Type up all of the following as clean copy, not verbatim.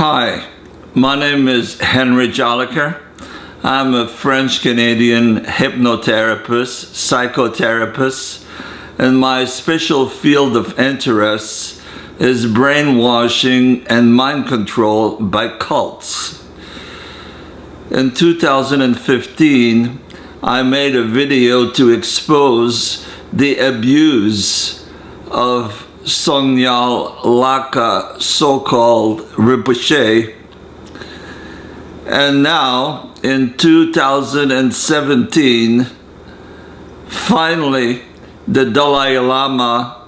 Hi, my name is Henry Joliker. I'm a French-Canadian hypnotherapist, psychotherapist, and my special field of interest is brainwashing and mind control by cults. In 2015, I made a video to expose the abuse of Sogyal Laka, so-called Rinpoche, and now in 2017, finally the Dalai Lama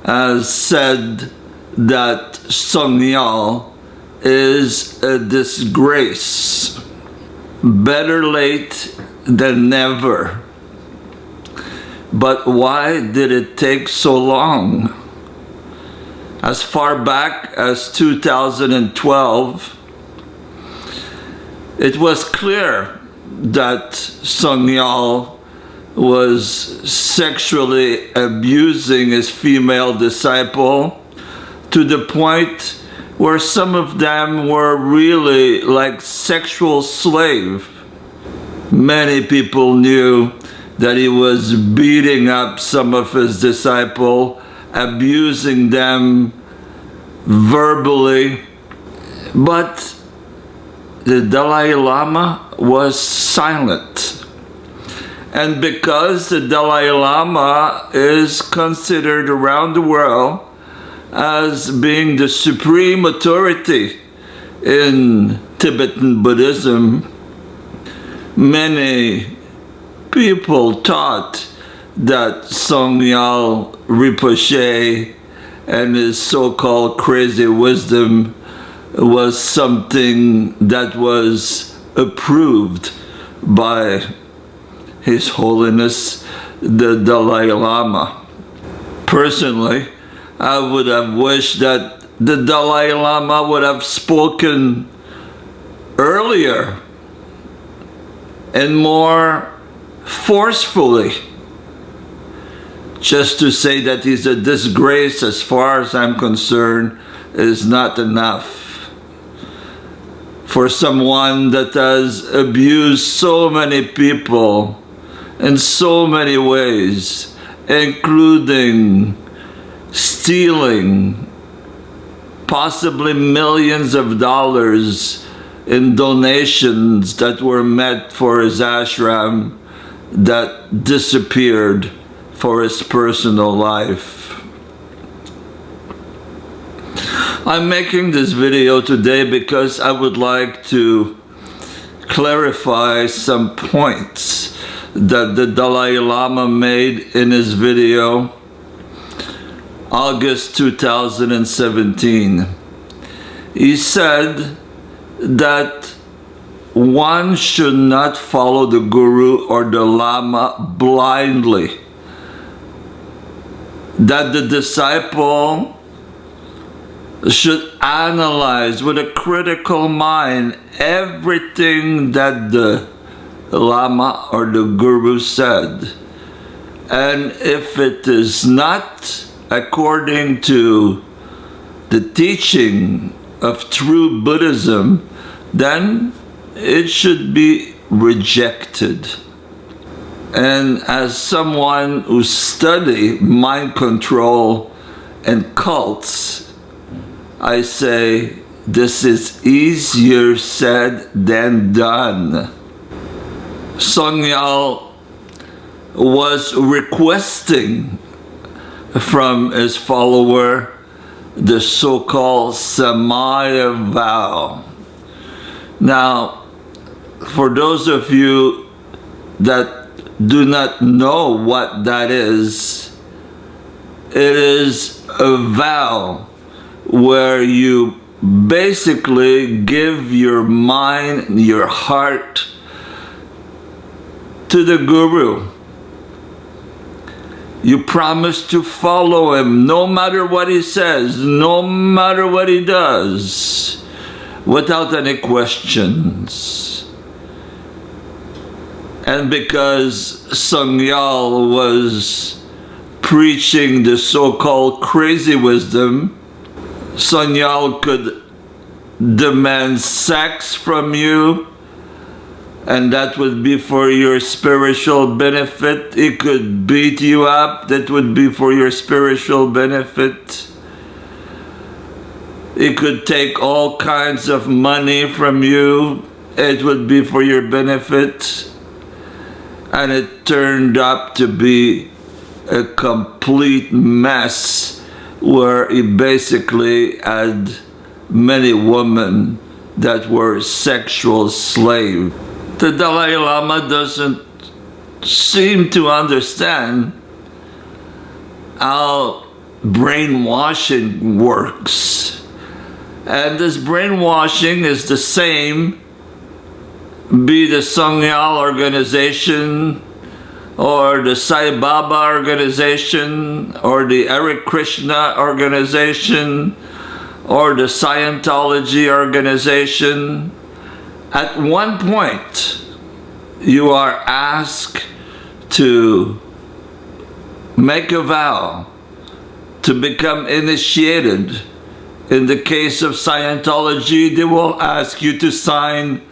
has said that Sogyal is a disgrace. Better late than never. But why did it take so long? As far back as 2012, it was clear that Sogyal was sexually abusing his female disciple to the point where some of them were really like sexual slaves. Many people knew that he was beating up some of his disciples, abusing them verbally, but the Dalai Lama was silent. And because the Dalai Lama is considered around the world as being the supreme authority in Tibetan Buddhism, many people thought that Sogyal Rinpoche and his so-called crazy wisdom was something that was approved by His Holiness the Dalai Lama. Personally, I would have wished that the Dalai Lama would have spoken earlier and more forcefully. Just to say that he's a disgrace, as far as I'm concerned, is not enough. For someone that has abused so many people in so many ways, including stealing possibly millions of dollars in donations that were meant for his ashram that disappeared for his personal life. I'm making this video today because I would like to clarify some points that the Dalai Lama made in his video August 2017. He said that one should not follow the Guru or the Lama blindly. That the disciple should analyze with a critical mind everything that the Lama or the Guru said. And if it is not according to the teaching of true Buddhism, then it should be rejected. And as someone who studies mind control and cults, I say this is easier said than done. Sogyal was requesting from his follower the so-called SAMAYA vow. Now, for those of you that do not know what that is, it is a vow where you basically give your mind, your heart to the Guru. You promise to follow him no matter what he says, no matter what he does, without any questions. And because Sogyal was preaching the so-called crazy wisdom, Sogyal could demand sex from you, and that would be for your spiritual benefit. It could beat you up, that would be for your spiritual benefit. It could take all kinds of money from you, it would be for your benefit. And it turned up to be a complete mess where he basically had many women that were sexual slaves. The Dalai Lama doesn't seem to understand how brainwashing works. And this brainwashing is the same, be the Sogyal organization, or the Sai Baba organization, or the Hare Krishna organization, or the Scientology organization. At one point, you are asked to make a vow to become initiated. In the case of Scientology, they will ask you to sign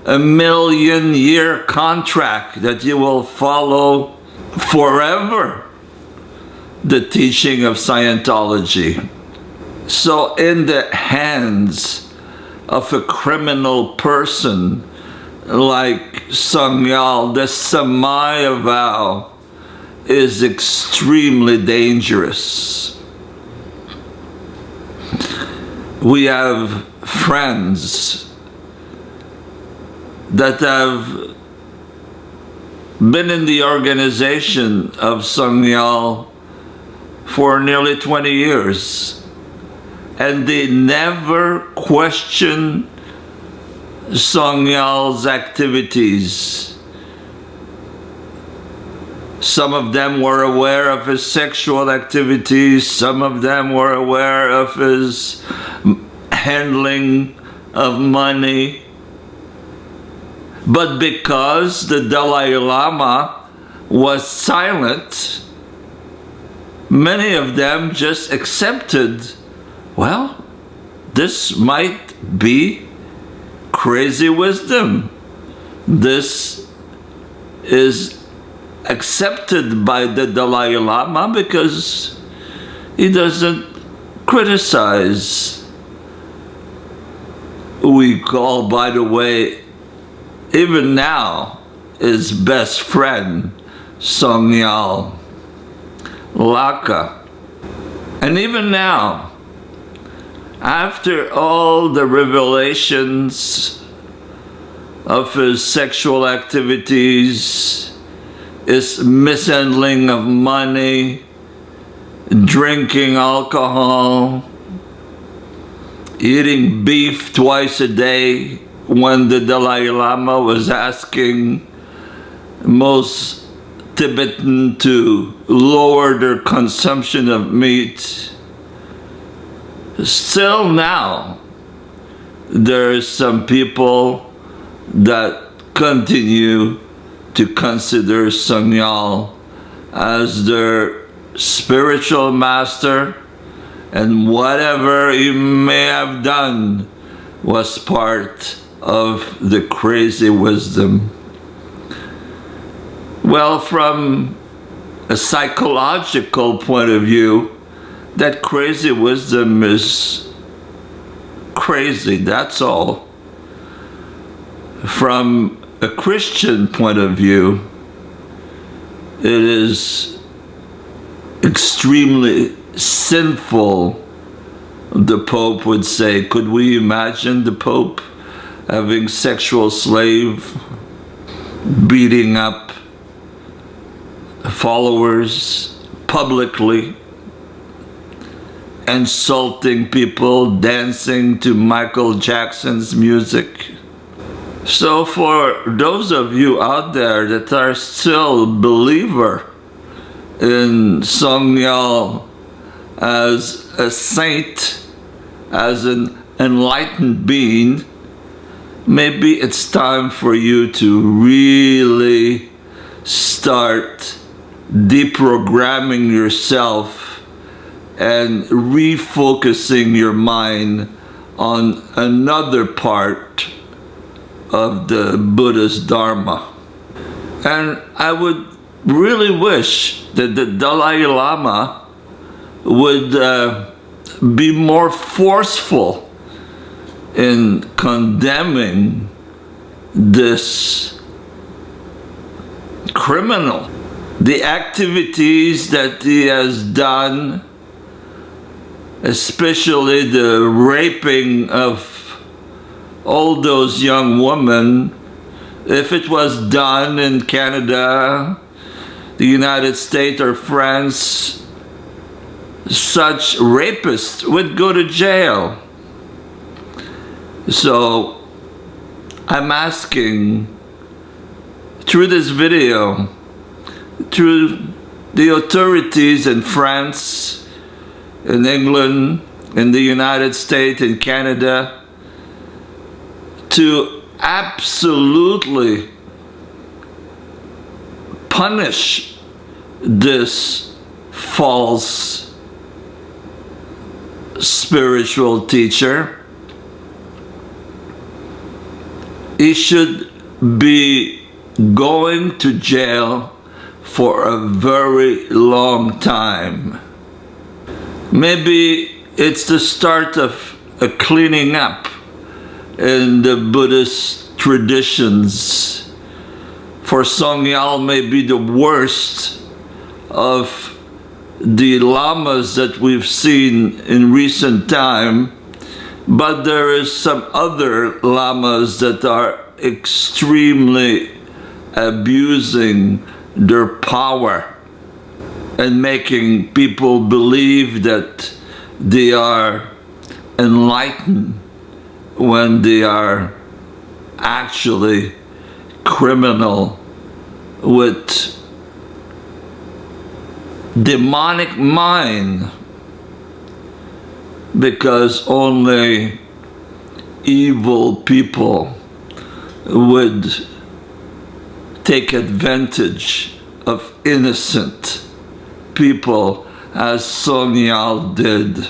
a 1,000,000-year contract that you will follow forever the teaching of Scientology. So in the hands of a criminal person like Sogyal, the SAMAYA vow is extremely dangerous. We have friends that have been in the organization of Sogyal for nearly 20 years, and they never question Sogyal's activities. Some of them were aware of his sexual activities, some of them were aware of his handling of money. But because the Dalai Lama was silent, many of them just accepted, well, this might be crazy wisdom. This is accepted by the Dalai Lama because he doesn't criticize. We call, by the way, even now, his best friend, Sogyal Laka. And even now, after all the revelations of his sexual activities, his mishandling of money, drinking alcohol, eating beef twice a day, when the Dalai Lama was asking most Tibetan to lower their consumption of meat, still now there's some people that continue to consider Sogyal as their spiritual master, and whatever he may have done was part of the crazy wisdom. Well, from a psychological point of view, that crazy wisdom is crazy, that's all. From a Christian point of view, it is extremely sinful, the Pope would say. Could we imagine the Pope having sexual slave, beating up followers publicly, insulting people, dancing to Michael Jackson's music? So for those of you out there that are still believer in Sogyal as a saint, as an enlightened being, maybe it's time for you to really start deprogramming yourself and refocusing your mind on another part of the Buddha's Dharma. And I would really wish that the Dalai Lama would be more forceful in condemning this criminal. The activities that he has done, especially the raping of all those young women, if it was done in Canada, the United States, or France, such rapists would go to jail. So I'm asking, through this video, through the authorities in France, in England, in the United States, in Canada, to absolutely punish this false spiritual teacher. He should be going to jail for a very long time. Maybe it's the start of a cleaning up in the Buddhist traditions. For Sogyal may be the worst of the lamas that we've seen in recent time, but there is some other lamas that are extremely abusing their power and making people believe that they are enlightened when they are actually criminal with demonic mind, because only evil people would take advantage of innocent people as Sogyal did.